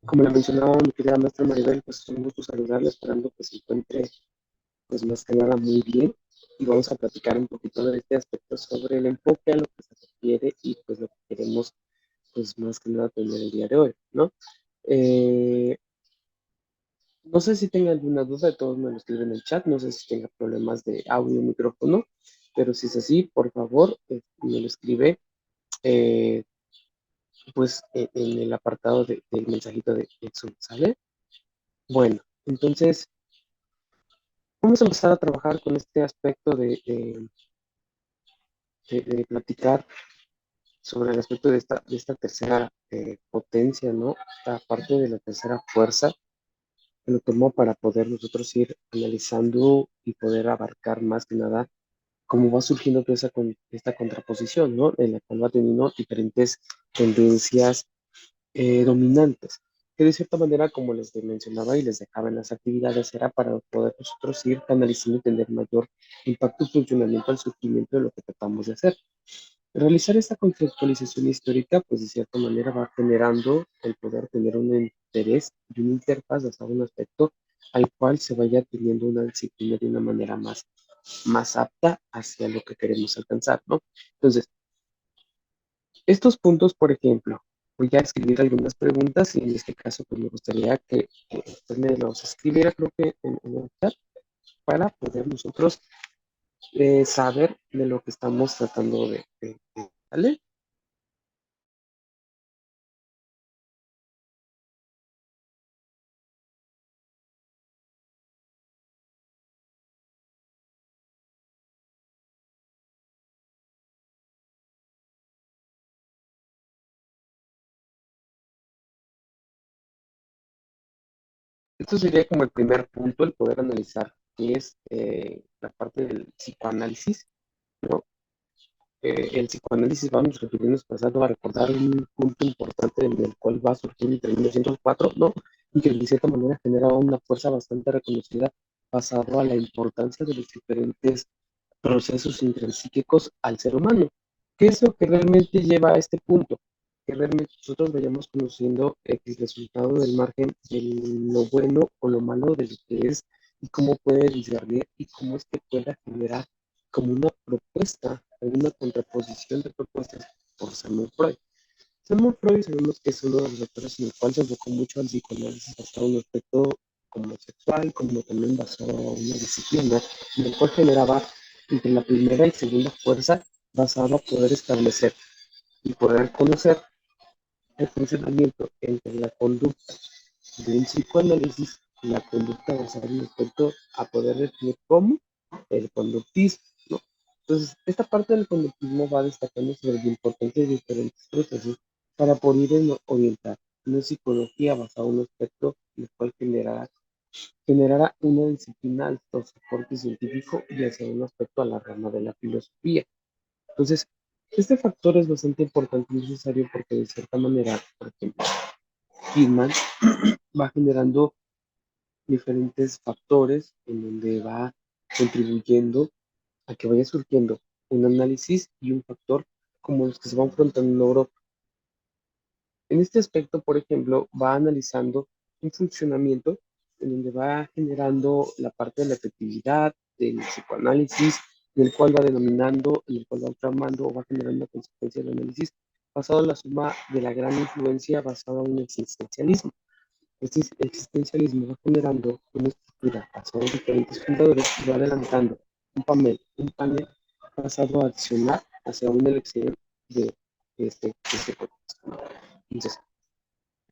Como le mencionaba mi querida maestra Maribel, pues es un gusto saludarla, esperando que se encuentre, pues más que nada, muy bien. Y vamos a platicar un poquito de este aspecto sobre el enfoque a lo que se refiere y pues lo que queremos, pues más que nada, tener el día de hoy, ¿no? Eh, no sé si tenga alguna duda, de todos me lo escriben en el chat, no sé si tenga problemas de audio o micrófono, pero si es así, por favor, me lo escribe, eh, pues en el apartado del mensajito de Zoom, ¿sale? Bueno, entonces vamos a empezar a trabajar con este aspecto de platicar sobre el aspecto de esta tercera potencia, ¿no? Esta parte de la tercera fuerza que lo tomó para poder nosotros ir analizando y poder abarcar más que nada cómo va surgiendo toda esta contraposición, ¿no? En la cual va teniendo diferentes tendencias dominantes, que de cierta manera, como les mencionaba y les dejaba en las actividades, era para poder nosotros ir canalizando y tener mayor impacto y funcionamiento al surgimiento de lo que tratamos de hacer. Realizar esta conceptualización histórica, pues de cierta manera va generando el poder tener un interés y una interfaz basada en un aspecto al cual se vaya teniendo una disciplina de una manera más apta hacia lo que queremos alcanzar, ¿no? Entonces, estos puntos, por ejemplo, voy a escribir algunas preguntas y en este caso, pues me gustaría que usted me los escribiera, creo que en el chat, para poder nosotros saber de lo que estamos tratando ¿vale? Esto sería como el primer punto, el poder analizar qué es la parte del psicoanálisis, ¿no? El psicoanálisis, vamos refiriéndonos pasado a recordar un punto importante en el cual va a surgir entre 1904, ¿no? Y que de cierta manera genera una fuerza bastante reconocida basado a la importancia de los diferentes procesos intrapsíquicos al ser humano. ¿Qué es lo que realmente lleva a este punto? Que realmente nosotros vayamos conociendo el resultado del margen de lo bueno o lo malo de lo que es y cómo puede discernir y cómo es que pueda generar como una propuesta o una contraposición de propuestas por Sigmund Freud. Sigmund Freud sabemos que es uno de los doctores en el cual se enfocó mucho al psicoanálisis basado en un aspecto como sexual, como también basado en una disciplina, en el cual generaba entre la primera y segunda fuerza basado a poder establecer y poder conocer el funcionamiento entre la conducta de un psicoanálisis y la conducta basada en respecto a poder definir cómo el conductismo, ¿no? Entonces, esta parte del conductismo va destacando sobre la importancia de diferentes procesos para poder orientar una psicología basada en un aspecto el cual generará una disciplina al soporte científico y hacia un aspecto a la rama de la filosofía. Entonces, este factor es bastante importante y necesario porque de cierta manera, por ejemplo, Kidman va generando diferentes factores en donde va contribuyendo a que vaya surgiendo un análisis y un factor como los que se van afrontando en Europa. En este aspecto, por ejemplo, va analizando un funcionamiento en donde va generando la parte de la efectividad del psicoanálisis, en el cual va denominando, en el cual va tramando o va generando una consecuencia del análisis basado en la suma de la gran influencia basada en un existencialismo. Este existencialismo va generando una estructura basada en diferentes fundadores y va adelantando un panel basado a accionar hacia una elección de este contexto, ¿no? Entonces,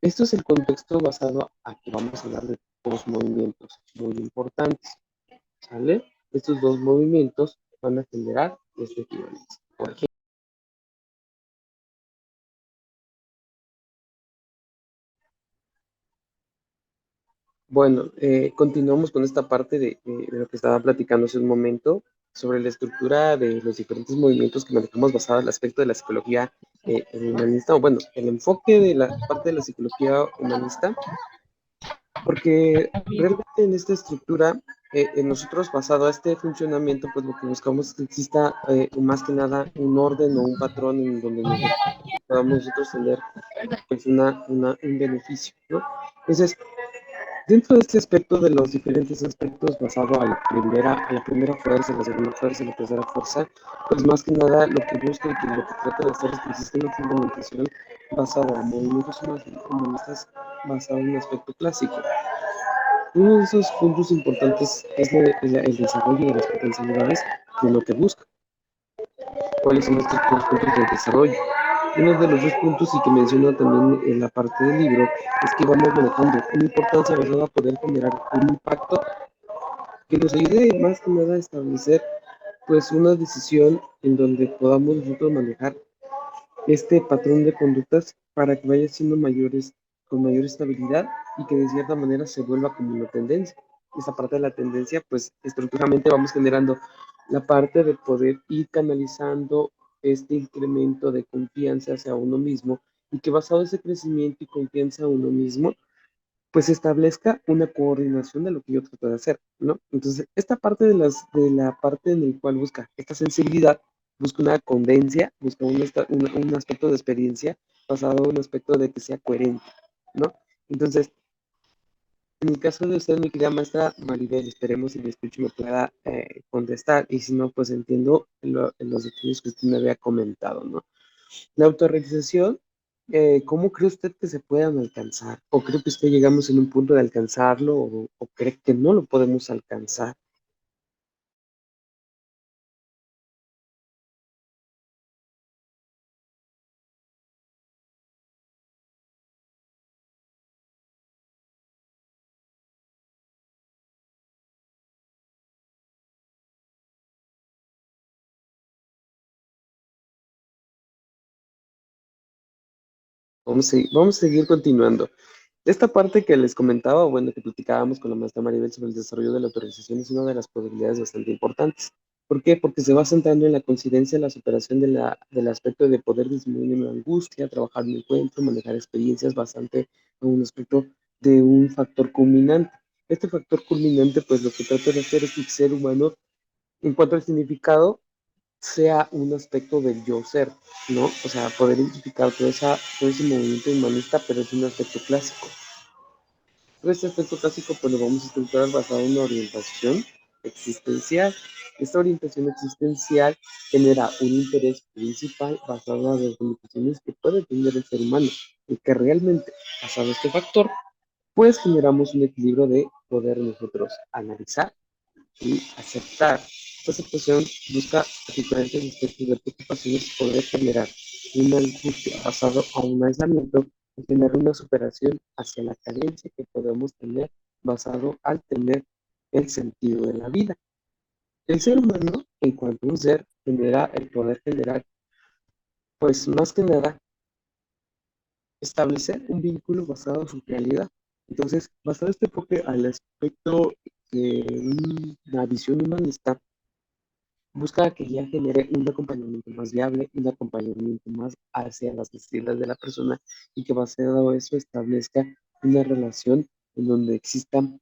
esto es el contexto basado a que vamos a hablar de dos movimientos muy importantes, ¿sale? Estos dos movimientos van a generar este equivalencia. Por ejemplo, bueno, continuamos con esta parte de lo que estaba platicando hace un momento sobre la estructura de los diferentes movimientos que manejamos basada en el aspecto de la psicología humanista, o bueno, el enfoque de la parte de la psicología humanista porque realmente en esta estructura, en nosotros basado a este funcionamiento, pues lo que buscamos es que exista más que nada un orden o un patrón en donde podamos nosotros tener pues un beneficio, ¿no? Entonces, dentro de este aspecto de los diferentes aspectos basado a la primera fuerza, la segunda fuerza, la tercera fuerza, pues más que nada lo que busca y que lo que trata de hacer es que existe una fundamentación basada en movimientos humanistas basado en un aspecto clásico. Uno de esos puntos importantes es el desarrollo de las potencialidades de lo que busca. ¿Cuáles son estos dos puntos de desarrollo? Uno de los dos puntos y que menciona también en la parte del libro es que vamos manejando una importancia basada a poder generar un impacto que nos ayude más que nada a establecer pues una decisión en donde podamos nosotros manejar este patrón de conductas para que vaya siendo con mayor estabilidad y que de cierta manera se vuelva como una tendencia. Esa parte de la tendencia, pues estructuralmente vamos generando la parte de poder ir canalizando este incremento de confianza hacia uno mismo y que basado en ese crecimiento y confianza a uno mismo, pues establezca una coordinación de lo que yo trato de hacer, ¿no? Entonces, esta parte de la parte en el cual busca esta sensibilidad, busca una conveniencia, busca un aspecto de experiencia basado en un aspecto de que sea coherente, ¿no? Entonces, en el caso de usted, mi querida maestra Maribel, esperemos si me escucho me pueda contestar, y si no, pues entiendo los detalles que usted me había comentado, ¿no? La autorrealización, ¿cómo cree usted que se puedan alcanzar? ¿O cree que usted llegamos en un punto de alcanzarlo o cree que no lo podemos alcanzar? Vamos a seguir continuando. Esta parte que les comentaba, o bueno, que platicábamos con la maestra Maribel sobre el desarrollo de la autorización es una de las posibilidades bastante importantes. ¿Por qué? Porque se va centrando en la coincidencia, la superación del aspecto de poder disminuir la angustia, trabajar el encuentro, manejar experiencias bastante a un aspecto de un factor culminante. Este factor culminante, pues lo que trata de hacer es que el ser humano, en cuanto al significado, sea un aspecto del yo ser, ¿no? O sea, poder identificar todo ese movimiento humanista, pero es un aspecto clásico. Este aspecto clásico pues lo vamos a estructurar basado en una orientación existencial. Esta orientación existencial genera un interés principal basado en las limitaciones que puede tener el ser humano y que realmente, basado en este factor, pues generamos un equilibrio de poder nosotros analizar y aceptar. Esta aceptación busca diferentes aspectos de preocupaciones y poder generar una angustia basado a un aislamiento y generar una superación hacia la carencia que podemos tener basado al tener el sentido de la vida. El ser humano, en cuanto a un ser, genera el poder generar, pues más que nada, establecer un vínculo basado en su realidad. Entonces, basado este enfoque al aspecto de una visión humanista, busca que ya genere un acompañamiento más viable, un acompañamiento más hacia las necesidades de la persona y que basado en eso establezca una relación en donde existan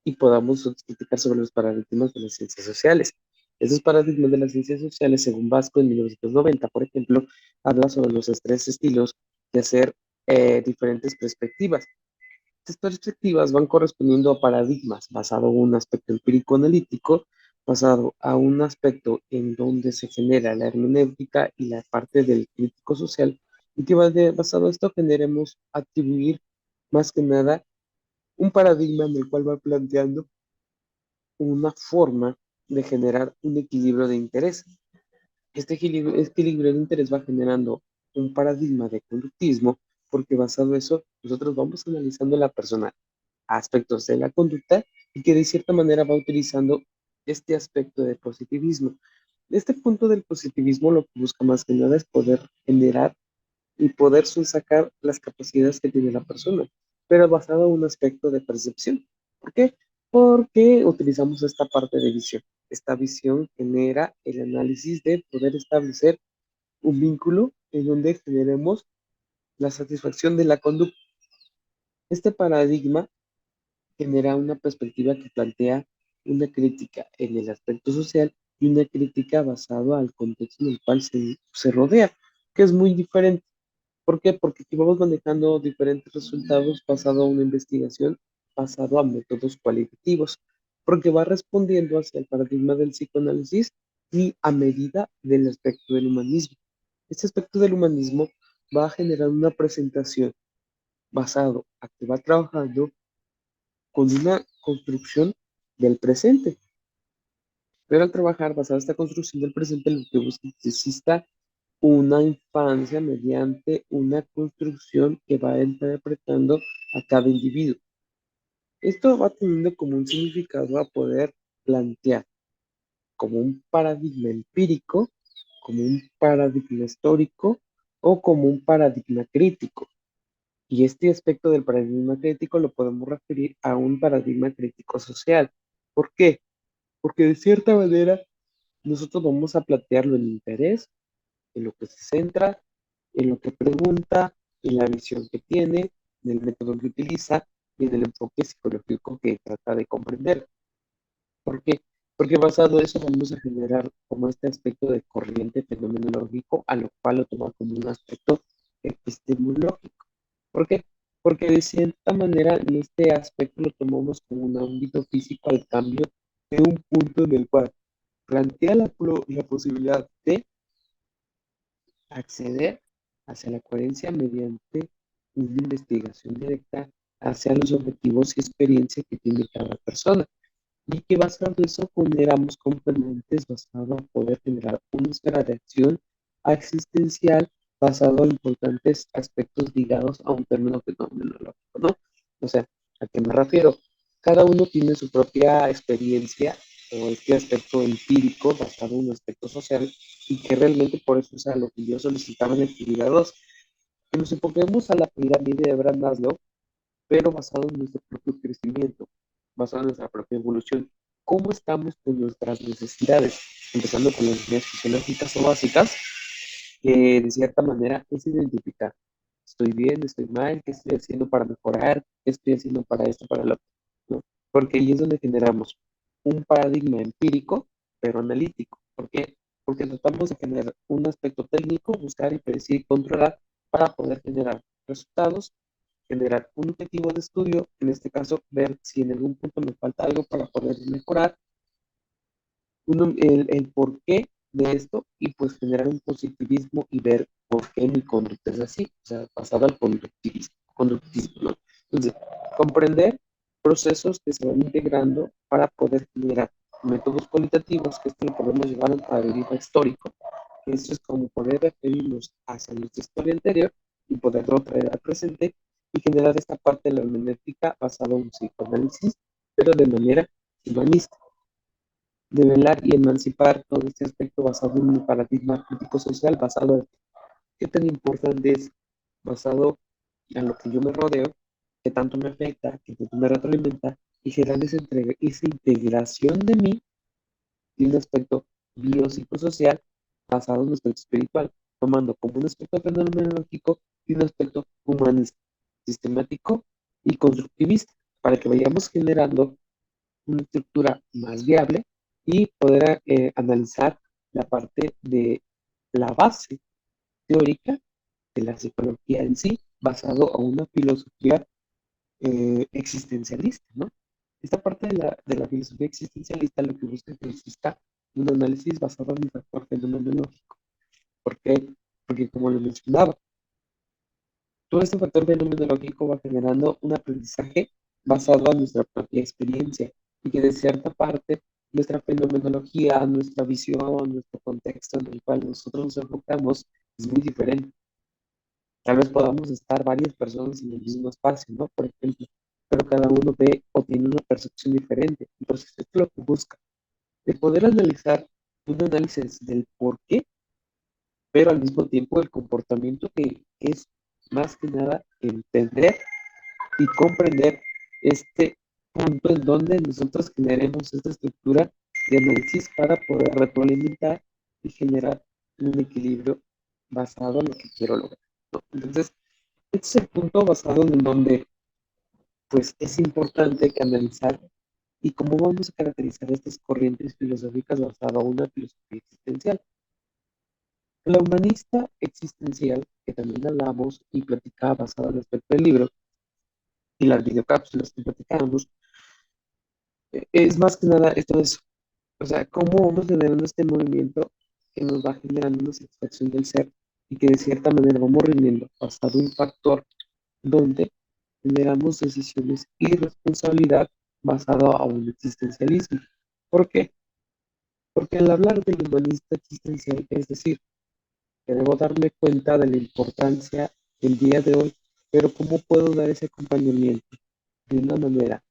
y podamos criticar sobre los paradigmas de las ciencias sociales. Esos paradigmas de las ciencias sociales, según Vasco en 1990, por ejemplo, habla sobre los tres estilos de hacer diferentes perspectivas. Estas perspectivas van correspondiendo a paradigmas basado en un aspecto empírico analítico, basado a un aspecto en donde se genera la hermenéutica y la parte del crítico social, y que basado a esto generemos atribuir más que nada un paradigma en el cual va planteando una forma de generar un equilibrio de interés. Este equilibrio de interés va generando un paradigma de conductismo, porque basado en eso, nosotros vamos analizando la persona aspectos de la conducta y que de cierta manera va utilizando este aspecto de positivismo. Este punto del positivismo lo que busca más que nada es poder generar y poder sacar las capacidades que tiene la persona, pero basado en un aspecto de percepción. ¿Por qué? Porque utilizamos esta parte de visión. Esta visión genera el análisis de poder establecer un vínculo en donde generemos la satisfacción de la conducta. Este paradigma genera una perspectiva que plantea una crítica en el aspecto social y una crítica basada al contexto en el cual se rodea, que es muy diferente. ¿Por qué? Porque aquí vamos manejando diferentes resultados basado a una investigación, basado a métodos cualitativos, porque va respondiendo hacia el paradigma del psicoanálisis y a medida del aspecto del humanismo. Este aspecto del humanismo va a generar una presentación basado a que va trabajando con una construcción del presente. Pero al trabajar basado en esta construcción del presente, lo que busca es que exista una infancia mediante una construcción que va interpretando a cada individuo. Esto va teniendo como un significado a poder plantear como un paradigma empírico, como un paradigma histórico o como un paradigma crítico. Y este aspecto del paradigma crítico lo podemos referir a un paradigma crítico social. ¿Por qué? Porque de cierta manera nosotros vamos a plantearlo en interés, en lo que se centra, en lo que pregunta, en la visión que tiene, en el método que utiliza y en el enfoque psicológico que trata de comprender. ¿Por qué? Porque basado en eso vamos a generar como este aspecto de corriente fenomenológico, a lo cual lo toma como un aspecto epistemológico. ¿Por qué? Porque de cierta manera en este aspecto lo tomamos como un ámbito físico al cambio de un punto en el cual plantea la posibilidad de acceder hacia la coherencia mediante una investigación directa hacia los objetivos y experiencia que tiene cada persona. Y que basado en eso generamos componentes basado a poder generar una esfera de acción existencial basado en importantes aspectos ligados a un término fenomenológico, ¿no? O sea, ¿a qué me refiero? Cada uno tiene su propia experiencia o este aspecto empírico basado en un aspecto social y que realmente por eso es a lo que yo solicitaba en la actividad 2, que nos enfoquemos a la pirámide de Abraham Maslow pero basado en nuestro propio crecimiento, basado en nuestra propia evolución. ¿Cómo estamos con nuestras necesidades? Empezando con las necesidades fisiológicas o básicas, que de cierta manera es identificar. Estoy bien, estoy mal, qué estoy haciendo para mejorar, qué estoy haciendo para esto, para lo otro, ¿no? Porque ahí es donde generamos un paradigma empírico, pero analítico. ¿Por qué? Porque tratamos de generar un aspecto técnico, buscar y predecir y controlar para poder generar resultados, generar un objetivo de estudio, en este caso, ver si en algún punto me falta algo para poder mejorar, el porqué de esto y pues generar un positivismo y ver por qué mi conducta es así, o sea, pasado al conductismo, ¿no? Entonces, comprender procesos que se van integrando para poder generar métodos cualitativos, que esto lo podemos llevar al paradigma histórico, que esto es como poder referirnos hacia nuestra historia anterior y poderlo traer al presente y generar esta parte de la hermenéutica basada en un psicoanálisis, pero de manera humanista de velar y emancipar todo este aspecto basado en un paradigma crítico social, basado en qué tan importante es, basado en lo que yo me rodeo, qué tanto me afecta, qué tanto me retroalimenta, y generar esa integración de mí de un aspecto biopsicosocial basado en un aspecto espiritual, tomando como un aspecto fenomenológico y un aspecto humanista, sistemático y constructivista, para que vayamos generando una estructura más viable y poder analizar la parte de la base teórica de la psicología en sí, basado a una filosofía existencialista, ¿no? Esta parte de la filosofía existencialista lo que busca es que exista un análisis basado en un factor fenomenológico. ¿Por qué? Porque como lo mencionaba, todo este factor fenomenológico va generando un aprendizaje basado en nuestra propia experiencia y que de cierta parte nuestra fenomenología, nuestra visión, nuestro contexto en el cual nosotros nos enfocamos es muy diferente. Tal vez podamos estar varias personas en el mismo espacio, ¿no? Por ejemplo, pero cada uno ve o tiene una percepción diferente. Entonces, esto es lo que busca, de poder analizar un análisis del por qué, pero al mismo tiempo el comportamiento que es más que nada entender y comprender este punto en donde nosotros generemos esta estructura de análisis para poder retroalimentar y generar un equilibrio basado en lo que quiero lograr, ¿no? Entonces, este es el punto basado en donde pues es importante que analizar y cómo vamos a caracterizar estas corrientes filosóficas basadas en una filosofía existencial. La humanista existencial, que también hablamos y platicaba basada en aspecto del libro, y las videocápsulas que platicábamos, es más que nada esto de eso. O sea, cómo vamos generando este movimiento que nos va generando una satisfacción del ser y que de cierta manera vamos rindiendo basado en un factor donde generamos decisiones y responsabilidad basado a un existencialismo. ¿Por qué? Porque al hablar del humanista existencial, es decir, que debo darme cuenta de la importancia del día de hoy, pero ¿cómo puedo dar ese acompañamiento de una manera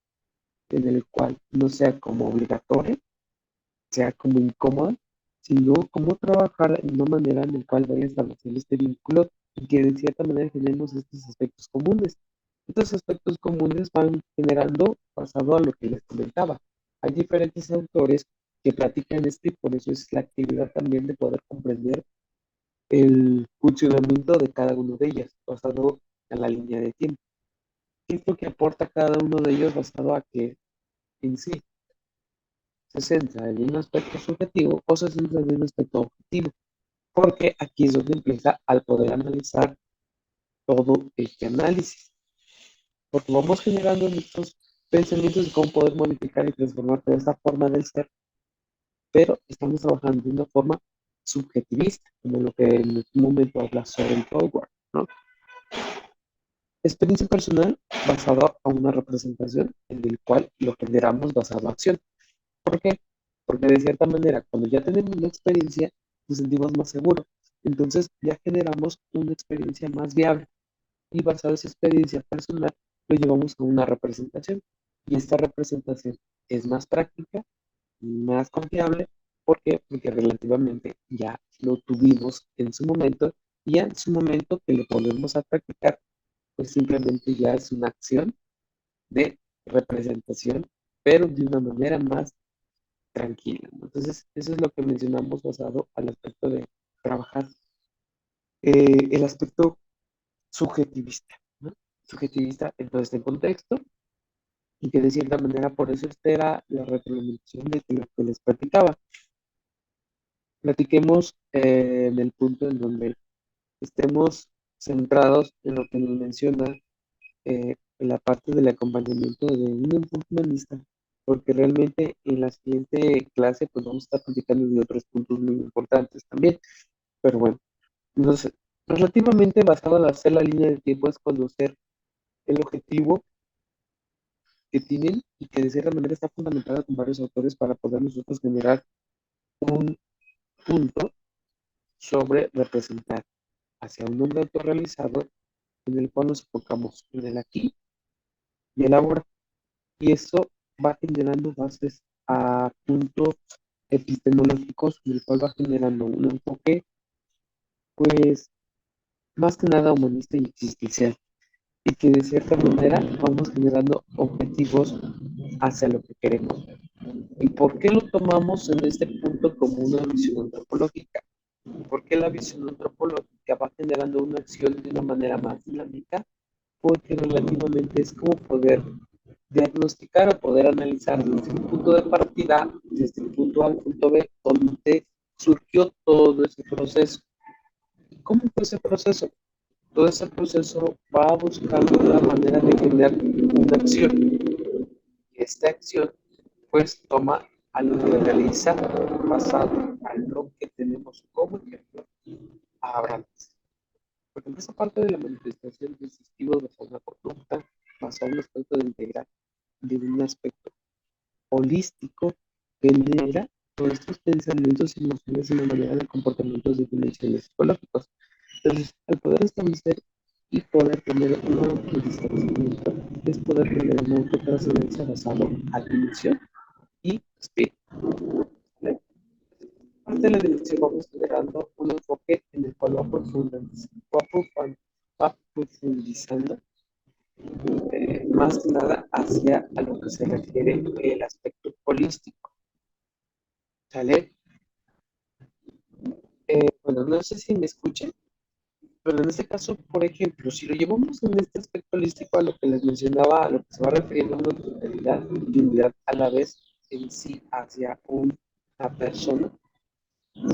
en el cual no sea como obligatorio, sea como incómoda, sino cómo trabajar en una manera en la cual vaya a establecer este vínculo y que de cierta manera generemos estos aspectos comunes? Estos aspectos comunes van generando basado a lo que les comentaba. Hay diferentes autores que platican esto y por eso es la actividad también de poder comprender el funcionamiento de cada uno de ellas, basado en la línea de tiempo. ¿Qué es lo que aporta cada uno de ellos basado a que en sí se centra en un aspecto subjetivo o se centra en un aspecto objetivo? Porque aquí es donde empieza al poder analizar todo este análisis, porque vamos generando nuestros pensamientos de cómo poder modificar y transformar toda esta forma del ser, pero estamos trabajando de una forma subjetivista, como lo que en este momento habla sobre Howard, ¿no? Experiencia personal basada a una representación en el cual lo generamos basado a acción. ¿Por qué? Porque de cierta manera, cuando ya tenemos la experiencia, nos sentimos más seguros. Entonces ya generamos una experiencia más viable y basada en esa experiencia personal, lo llevamos a una representación. Y esta representación es más práctica, más confiable. ¿Por qué? Porque relativamente ya lo tuvimos en su momento y ya en su momento que lo volvemos a practicar, pues simplemente ya es una acción de representación, pero de una manera más tranquila, ¿no? Entonces, eso es lo que mencionamos basado al aspecto de trabajar el aspecto subjetivista, ¿no? Subjetivista en todo este contexto y que de cierta manera por eso esta era la retroalimentación de lo que les platicaba. Platiquemos en el punto en donde estemos centrados en lo que nos menciona en la parte del acompañamiento de un enfoque humanista, porque realmente en la siguiente clase pues vamos a estar platicando de otros puntos muy importantes también, pero bueno, entonces, relativamente basado en hacer la línea de tiempo es conocer el objetivo que tienen y que de cierta manera está fundamentada con varios autores para poder nosotros generar un punto sobre representar hacia un mundo autorrealizado en el cual nos enfocamos en el aquí y el ahora. Y eso va generando bases a puntos epistemológicos, en el cual va generando un enfoque, pues, más que nada humanista y existencial, y que de cierta manera vamos generando objetivos hacia lo que queremos. ¿Y por qué lo tomamos en este punto como una visión antropológica? Porque la visión antropológica va generando una acción de una manera más dinámica, porque relativamente es como poder diagnosticar o poder analizar desde un punto de partida, desde el punto A al punto B, donde surgió todo ese proceso. ¿Cómo fue ese proceso? Todo ese proceso va buscando la manera de generar una acción. Y esta acción, pues, toma algo que realiza basado a lo que tenemos como ejemplo ahora. Por ejemplo, esa parte de la manifestación de estilos de forma conducta, basado en un aspecto de integral, de un aspecto holístico, genera todos estos pensamientos y emociones de una manera de comportamientos de dimensiones psicológicos. Entonces, al poder establecer y poder tener un autodistanciamiento, es poder tener una autotrascendencia basado a dimensión y espíritu. ¿Vale? Parte de la dimensión vamos generando un enfoque en el cual va profundizando más que nada hacia a lo que se refiere el aspecto holístico. ¿Sale? Bueno, no sé si me escuchen. Pero en este caso, por ejemplo, si lo llevamos en este aspecto holístico a lo que les mencionaba, a lo que se va refiriendo a una totalidad y unidad a la vez en sí hacia una persona,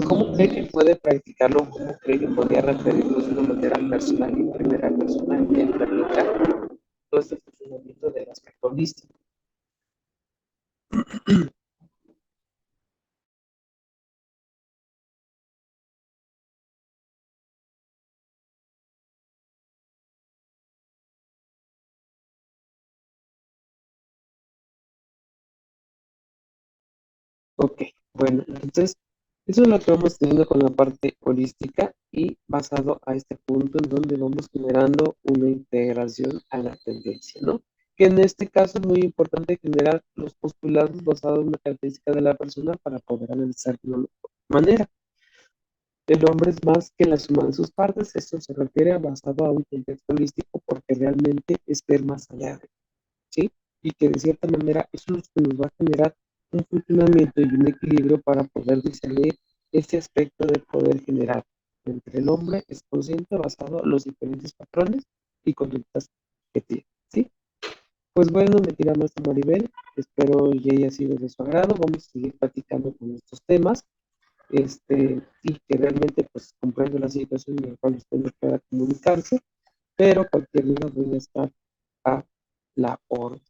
¿cómo cree que puede practicarlo? ¿Cómo cree que podría referirnos de una manera personal y en primera persona en practicar todo este funcionamiento del aspecto holístico? Ok, bueno, entonces eso es lo que vamos teniendo con la parte holística y basado a este punto en donde vamos generando una integración a la tendencia, ¿no? Que en este caso es muy importante generar los postulados basados en una característica de la persona para poder analizar de una mejor manera. El hombre es más que la suma de sus partes, esto se refiere a basado a un contexto holístico porque realmente es ver más allá, ¿sí? Y que de cierta manera eso es lo que nos va a generar un funcionamiento y un equilibrio para poder discernir ese aspecto de poder generar entre el hombre es consciente basado en los diferentes patrones y conductas que tiene, ¿sí? Pues bueno, me tira más a Maribel, espero que haya sido de su agrado, vamos a seguir platicando con estos temas, y que realmente pues comprendo la situación en la cual usted no pueda comunicarse, pero cualquier duda voy a estar a la orden.